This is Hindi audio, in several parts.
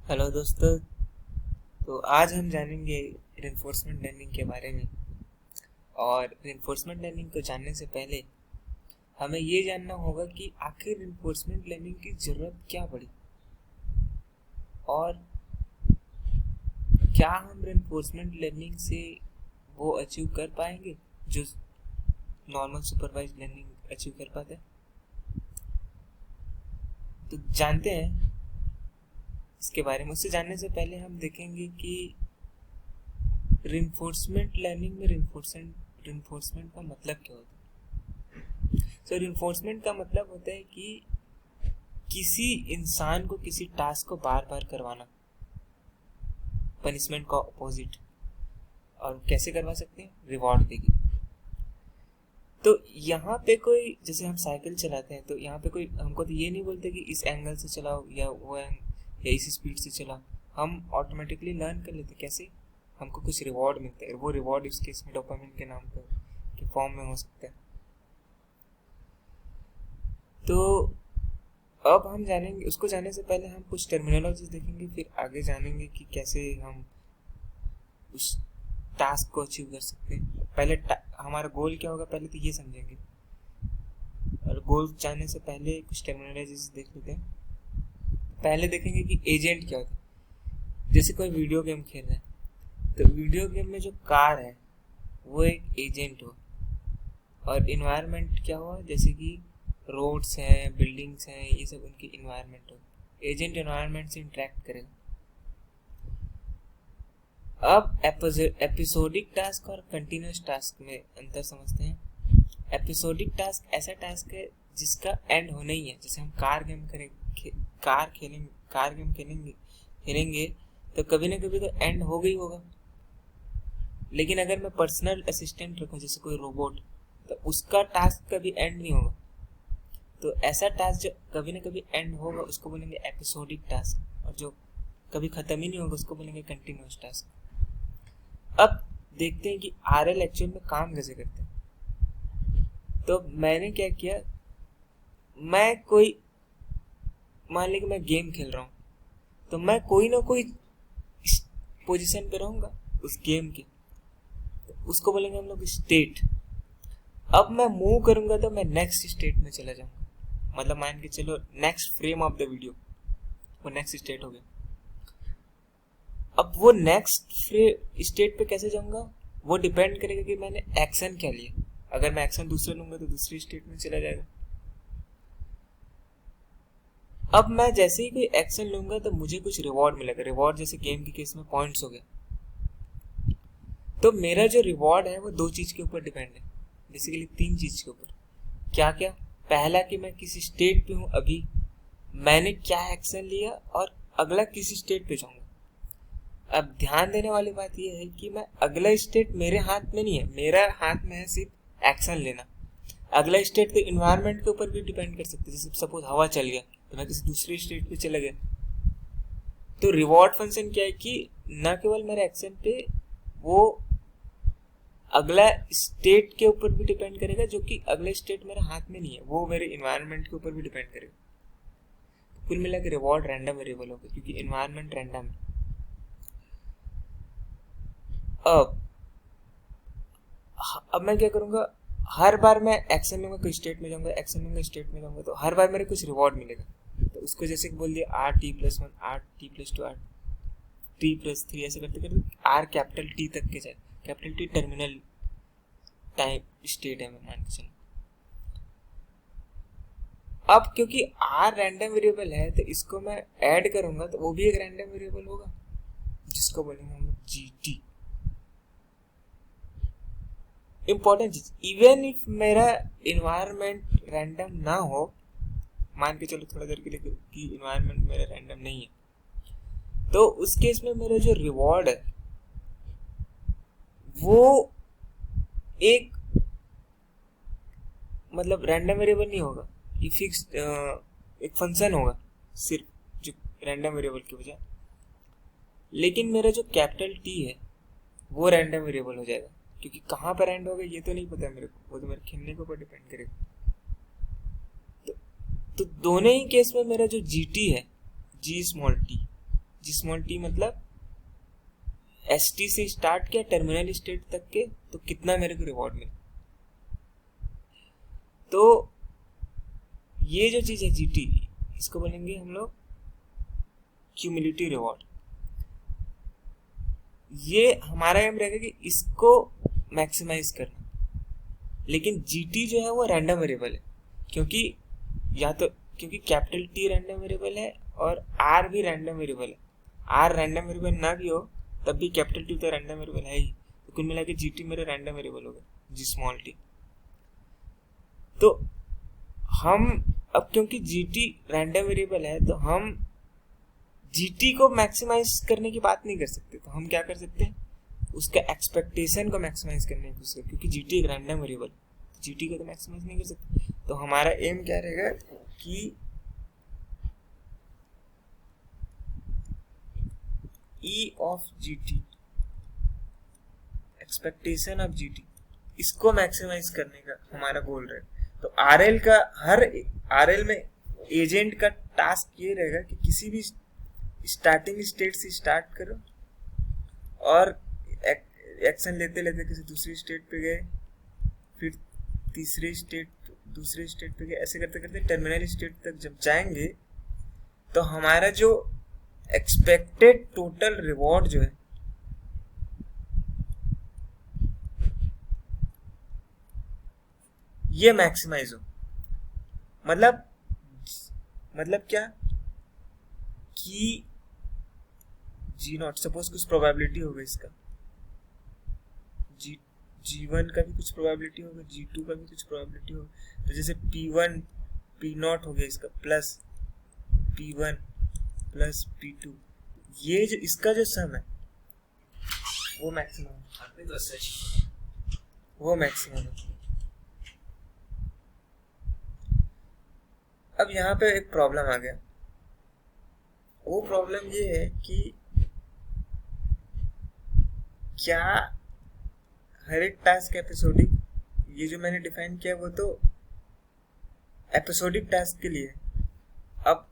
हेलो दोस्तों। तो आज हम जानेंगे रिइंफोर्समेंट लर्निंग के बारे में। और रिइंफोर्समेंट लर्निंग को जानने से पहले हमें ये जानना होगा कि आखिर रिइंफोर्समेंट लर्निंग की ज़रूरत क्या पड़ी और क्या हम रिइंफोर्समेंट लर्निंग से वो अचीव कर पाएंगे जो नॉर्मल सुपरवाइज्ड लर्निंग अचीव कर पाते हैं। तो जानते हैं इसके बारे में। उससे जानने से पहले हम देखेंगे कि रिइंफोर्समेंट लर्निंग में रिइंफोर्समेंट का मतलब क्या होता है। तो रिइंफोर्समेंट का मतलब होता है कि किसी इंसान को किसी टास्क को बार बार करवाना, पनिशमेंट का अपोजिट। और कैसे करवा सकते हैं? रिवॉर्ड देगी। तो यहाँ पे कोई, जैसे हम साइकिल चलाते हैं तो यहाँ पे कोई हमको तो ये नहीं बोलते कि इस एंगल से चलाओ या वो या इस स्पीड से चलाओ। हम ऑटोमेटिकली लर्न कर लेते। कैसे? हमको कुछ रिवॉर्ड मिलता है। वो रिवॉर्ड इस केस में डोपामिन के नाम पर के फॉर्म में हो सकता है। तो अब हम जानेंगे, उसको जानने से पहले हम कुछ टर्मिनोलॉजीज देखेंगे, फिर आगे जानेंगे कि कैसे हम उस टास्क को अचीव कर सकते हैं। पहले हमारा गोल क्या होगा, पहले तो ये समझेंगे। और गोल जानने से पहले कुछ टर्मिनोलॉजीज देख लेते हैं। पहले देखेंगे कि एजेंट क्या होता है। जैसे कोई वीडियो गेम खेल रहा है तो वीडियो गेम में जो कार है वो एक एजेंट हो, और इन्वायरमेंट क्या हुआ, जैसे कि रोड्स हैं, बिल्डिंग्स हैं, ये सब उनकी इन्वायरमेंट हो। एजेंट इन्वायरमेंट से इंटरेक्ट करेगा। अब एपिसोडिक टास्क और कंटिन्यूस टास्क में अंतर समझते हैं। एपिसोडिक टास्क ऐसा टास्क है जिसका एंड होना ही है। जैसे हम कार गेम खेलेंगे तो कभी ना कभी तो एंड होगा ही होगा। लेकिन अगर मैं पर्सनल असिस्टेंट रखूं, जैसे कोई रोबोट, तो उसका टास्क कभी एंड नहीं होगा। तो ऐसा टास्क जो कभी ना कभी एंड होगा उसको बोलेंगे एपिसोडिक टास्क, और जो कभी खत्म ही नहीं होगा उसको बोलेंगे कंटिन्यूस टास्क। अब देखते हैं कि आरएल एक्चुअल में काम कैसे करते हैं। तो मैंने क्या किया, मैं कोई, मान ली कि मैं गेम खेल रहा हूँ, तो मैं कोई ना कोई पोजीशन पे रहूंगा उस गेम के, तो उसको बोलेंगे हम लोग स्टेट। अब मैं मूव करूंगा तो मैं नेक्स्ट स्टेट में चला जाऊंगा। मतलब मान के चलो next frame of the video, वो नेक्स्ट स्टेट हो गया। अब वो नेक्स्ट स्टेट पे कैसे जाऊंगा, वो डिपेंड करेगा कि मैंने एक्शन क्या लिया। अगर मैं एक्शन दूसरा लूंगा तो दूसरी स्टेट में चला जाएगा। अब मैं जैसे ही कोई एक्शन लूंगा तो मुझे कुछ रिवॉर्ड मिलेगा। रिवॉर्ड जैसे गेम के केस में पॉइंट्स हो गया। तो मेरा जो रिवॉर्ड है वो दो चीज के ऊपर डिपेंड है, बेसिकली तीन चीज के ऊपर। क्या क्या? पहला कि मैं किसी स्टेट पे हूँ अभी, मैंने क्या एक्शन लिया, और अगला किसी स्टेट पे जाऊंगा। अब ध्यान देने वाली बात यह है कि मैं अगला स्टेट मेरे हाथ में नहीं है, मेरा हाथ में है सिर्फ एक्शन लेना। अगला स्टेट तो इन्वायरमेंट के ऊपर भी डिपेंड कर सकते हैं। जैसे सपोज हवा चल गया तो मैं किसी दूसरी स्टेट पे चला गया। तो रिवॉर्ड फंक्शन क्या है कि न केवल मेरे एक्शन पे, वो अगला स्टेट के ऊपर भी डिपेंड करेगा, जो कि अगला स्टेट मेरे हाथ में नहीं है, वो मेरे इन्वायरमेंट के ऊपर भी डिपेंड करेगा। तो कुल मिला के रिवॉर्ड रैंडम वेरिएबल होगा क्योंकि इन्वायरमेंट रैंडम है। अब अब मैं क्या करूंगा, हर बार मैं एक्शन लूंगा कोई स्टेट में जाऊंगा, एक्शन लूंगा स्टेट में जाऊंगा, तो हर बार मेरे कुछ रिवॉर्ड मिलेगा। तो उसको जैसे बोल दिया RT+1, RT+2, RT+3, ऐसे करते करते आर कैपिटल टी तक के जाए। Capital T terminal time state है, मैं मान के चलो। अब क्योंकि आर रैंडम वेरिएबल है तो इसको मैं ऐड करूंगा तो वो भी एक रैंडम वेरिएबल होगा, जिसको बोलेंगे हम लोग GT। इंपॉर्टेंट चीज, इवन इफ मेरा इन्वायरमेंट रैंडम ना हो, मान के चलो थोड़ा देर के लिए कि इन्वायरमेंट मेरा रैंडम नहीं है, तो उस केस में मेरा जो रिवॉर्ड है वो एक, मतलब रैंडम वेरिएबल नहीं होगा, ये फिक्स एक फंक्शन होगा सिर्फ, जो रैंडम वेरिएबल की बजाय। लेकिन मेरा जो कैपिटल टी है वो रैंडम वेरिएबल हो जाएगा, क्योंकि कहाँ पर एंड होगा ये तो नहीं पता मेरे को, वो तो मेरे खेलने के ऊपर डिपेंड करेगा। तो दोनों ही केस में मेरा जो GT है, G स्मॉल टी, जी स्मॉल टी मतलब ST से स्टार्ट किया टर्मिनल स्टेट तक के, तो कितना मेरे को रिवॉर्ड मिले। तो ये जो चीज है GT, इसको बोलेंगे हम लोग क्यूमुलेटिव रिवॉर्ड। ये हमारा एम रहेगा कि इसको मैक्सिमाइज करना। लेकिन GT जो है वो रैंडम वेरिएबल है, क्योंकि या तो क्योंकि कैपिटल T रैंडम वेरिएबल है और R भी रैंडम वेरिएबल है। R रैंडम वेरिएबल ना भी हो तब भी कैपिटल T तो रैंडम वेरिएबल है ही, तो कुल मिला के GT मेरा रैंडम वेरिएबल होगा, जी स्मॉल टी। तो हम अब क्योंकि GT रैंडम वेरिएबल है, तो हम GT को मैक्सिमाइज करने की बात नहीं कर सकते। तो हम क्या कर सकते हैं, उसका एक्सपेक्टेशन को मैक्सिमाइज करने की कोशिश, क्योंकि GT एक रैंडम वेरिएबल, GT को तो मैक्सिमाइज नहीं कर सकते। तो हमारा एम क्या रहेगा कि E of GT, expectation of GT, इसको मैक्सिमाइज करने का हमारा गोल रहेगा। तो RL का RL में एजेंट का टास्क ये रहेगा कि किसी भी स्टार्टिंग स्टेट से स्टार्ट करो और एक्शन लेते लेते किसी दूसरी स्टेट पे गए, फिर दूसरे स्टेट पे गए, ऐसे करते करते टर्मिनल स्टेट तक जब जाएंगे तो हमारा जो एक्सपेक्टेड टोटल रिवॉर्ड जो है ये मैक्सिमाइज हो। मतलब क्या कि G0 सपोज कुछ प्रोबेबिलिटी होगा इसका, G1 का भी कुछ प्रोबेबिलिटी होगा, G2 का भी कुछ प्रोबेबिलिटी होगा। तो जैसे P1 P0 हो गया इसका, प्लस P1 प्लस P2, ये जो इसका जो सम है वो मैक्सिमम है। अब यहाँ पे एक प्रॉब्लम आ गया। वो प्रॉब्लम ये है कि क्या हर एक टास्क एपिसोडिक, ये जो मैंने डिफाइन किया वो तो एपिसोडिक टास्क के लिए। अब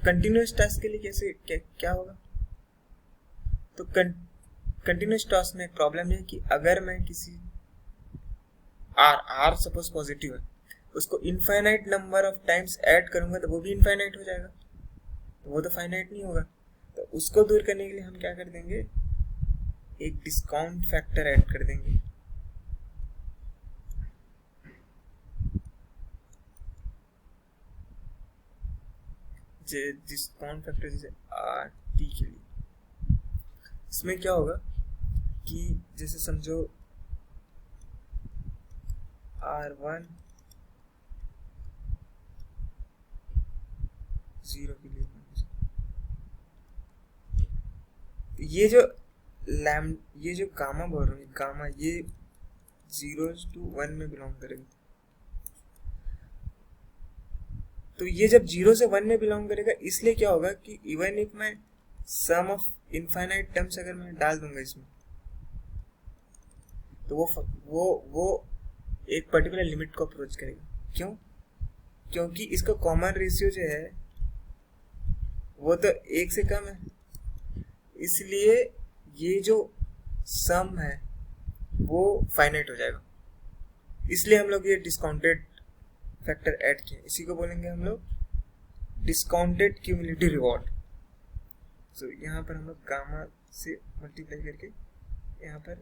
कंटिन्यूस टास्क के लिए कैसे क्या होगा? तो कंटिन्यूस टास्क में एक प्रॉब्लम है कि अगर मैं किसी R सपोज पॉजिटिव है, उसको infinite number of times add करूंगा तो वो भी इनफाइनाइट हो जाएगा, तो वो तो फाइनाइट नहीं होगा। तो उसको दूर करने के लिए हम क्या कर देंगे, एक डिस्काउंट फैक्टर ऐड कर देंगे। डिस्काउंट फैक्टर जैसे RT के लिए, इसमें क्या होगा कि जैसे समझो R1 0 के लिए, ये जो गामा बोल रहा हूँ, गामा ये 0 to 1 में बिलोंग करेगा। तो ये जब 0 से 1 में बिलोंग करेगा, इसलिए क्या होगा कि इवन इफ मैं सम ऑफ इनफाइनाइट टर्म्स अगर मैं डाल दूंगा इसमें, तो वो एक पर्टिकुलर लिमिट को अप्रोच करेगा। क्यों? क्योंकि इसका कॉमन रेशियो जो है वो तो 1 से कम है, इसलिए ये जो सम है वो फाइनाइट हो जाएगा। इसलिए हम लोग ये डिस्काउंटेड फैक्टर ऐड किए, इसी को बोलेंगे हम लोग डिस्काउंटेड क्यूमुलेटिव रिवॉर्ड। तो यहाँ पर हम लोग गामा से मल्टीप्लाई करके यहाँ पर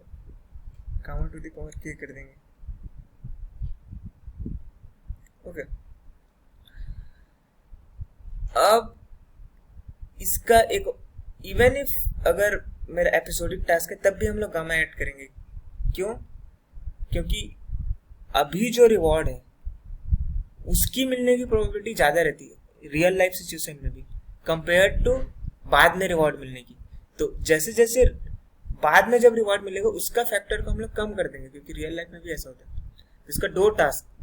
gamma two the power k कर देंगे। ओके, अब इसका एक इवन इफ अगर मेरा एपिसोडिक टास्क है तब भी हम लोग गामा ऐड करेंगे। क्यों? क्योंकि अभी जो रिवॉर्ड है उसकी मिलने की प्रोबेबिलिटी ज्यादा रहती है रियल लाइफ सिचुएशन में भी कंपेयर टू बाद में रिवॉर्ड मिलने की। तो जैसे जैसे बाद में जब रिवॉर्ड मिलेगा उसका फैक्टर को हम लोग कम कर देंगे, क्योंकि रियल लाइफ में भी ऐसा होता है। इसका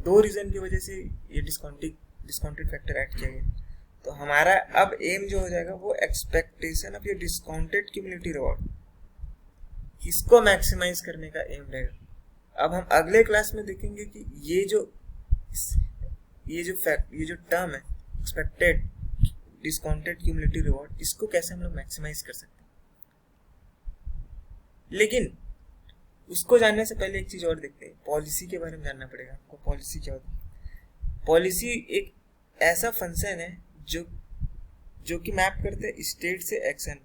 दो रीजन की वजह से ये डिस्काउंटेड फैक्टर ऐड किया गया। तो हमारा अब एम जो हो जाएगा वो एक्सपेक्टेशन ऑफ ये डिस्काउंटेड क्यूमुलेटिव रिवॉर्ड, इसको मैक्सिमाइज करने का एम रहेगा। अब हम अगले क्लास में देखेंगे कि ये जो टर्म है एक्सपेक्टेड डिस्काउंटेड क्यूमुलेटिव रिवॉर्ड, इसको कैसे हम लोग मैक्सिमाइज कर सकते हैं। लेकिन उसको जानने से पहले एक चीज और देखते हैं, पॉलिसी के बारे में जानना पड़ेगा आपको। पॉलिसी क्या होती है? पॉलिसी एक ऐसा फंक्शन है जो कि मैप करते हैं स्टेट से एक्शन।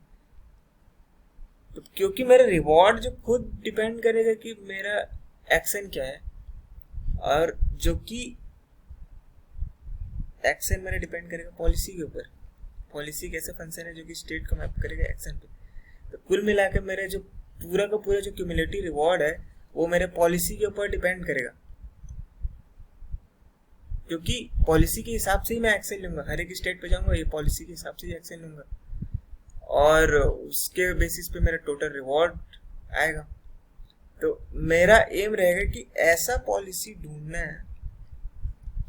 तो क्योंकि मेरा रिवॉर्ड जो खुद डिपेंड करेगा कि मेरा एक्शन क्या है, और जो कि एक्शन मेरा डिपेंड करेगा पॉलिसी के ऊपर। पॉलिसी एक ऐसा फंक्शन है जो कि स्टेट को मैप करेगा एक्शन पे। तो कुल मिलाकर मेरे जो पूरा का पूरा जो क्यूमुलेटिव रिवॉर्ड है वो मेरे पॉलिसी के ऊपर डिपेंड करेगा, क्योंकि पॉलिसी के हिसाब से ही मैं एक्शन लूंगा। हर एक स्टेट पे जाऊंगा, ये पॉलिसी के हिसाब से ही एक्शन लूंगा, और उसके बेसिस पे मेरा टोटल रिवॉर्ड आएगा। तो मेरा एम रहेगा कि ऐसा पॉलिसी ढूंढना है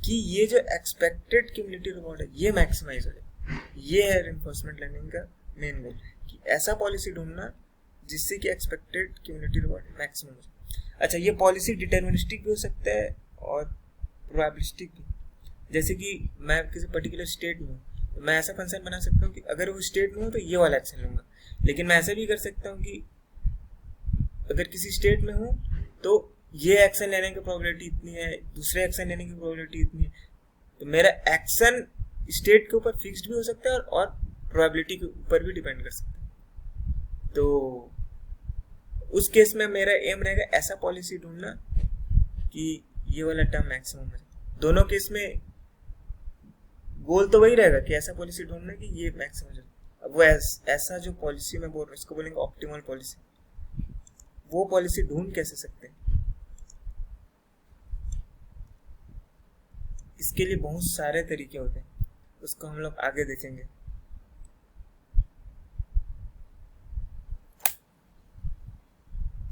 कि ये जो एक्सपेक्टेड क्यूमुलेटिव रिवॉर्ड है ये मैक्सिमाइज हो जाए। ये है रिइंफोर्समेंट लर्निंग का मेन गोल, कि ऐसा पॉलिसी ढूंढना जिससे कि एक्सपेक्टेड क्यूमुलेटिव रिवॉर्ड मैक्सिमम हो जाए। अच्छा, ये पॉलिसी डिटर्मिनिस्टिक भी हो सकता है और प्रोबेबिलिस्टिक भी। जैसे कि मैं किसी पर्टिकुलर स्टेट में हूँ, तो मैं ऐसा फंक्शन बना सकता हूँ कि अगर वो स्टेट में हो तो ये वाला एक्शन लूंगा। लेकिन मैं ऐसा भी कर सकता हूँ कि अगर किसी स्टेट में हूँ तो ये एक्शन लेने की प्रोबेबिलिटी इतनी है, दूसरे एक्शन लेने की प्रोबेबिलिटी इतनी है। तो मेरा एक्शन स्टेट के ऊपर फिक्स्ड भी हो सकता है और प्रोबेबिलिटी के ऊपर भी डिपेंड कर सकता है। तो उस केस में मेरा एम रहेगा ऐसा पॉलिसी ढूंढना कि ये वाला टर्म मैक्सिमम हो जाए। दोनों केस में गोल तो वही रहेगा कि ऐसा पॉलिसी ढूंढना कि ये मैक्सिमम हो जाए। अब वो ऐसा जो पॉलिसी मैं बोल रहा हूँ इसको बोलेंगे ऑप्टिमल पॉलिसी। वो पॉलिसी ढूंढ कैसे सकते हैं, इसके लिए बहुत सारे तरीके होते हैं, उसको हम लोग आगे देखेंगे।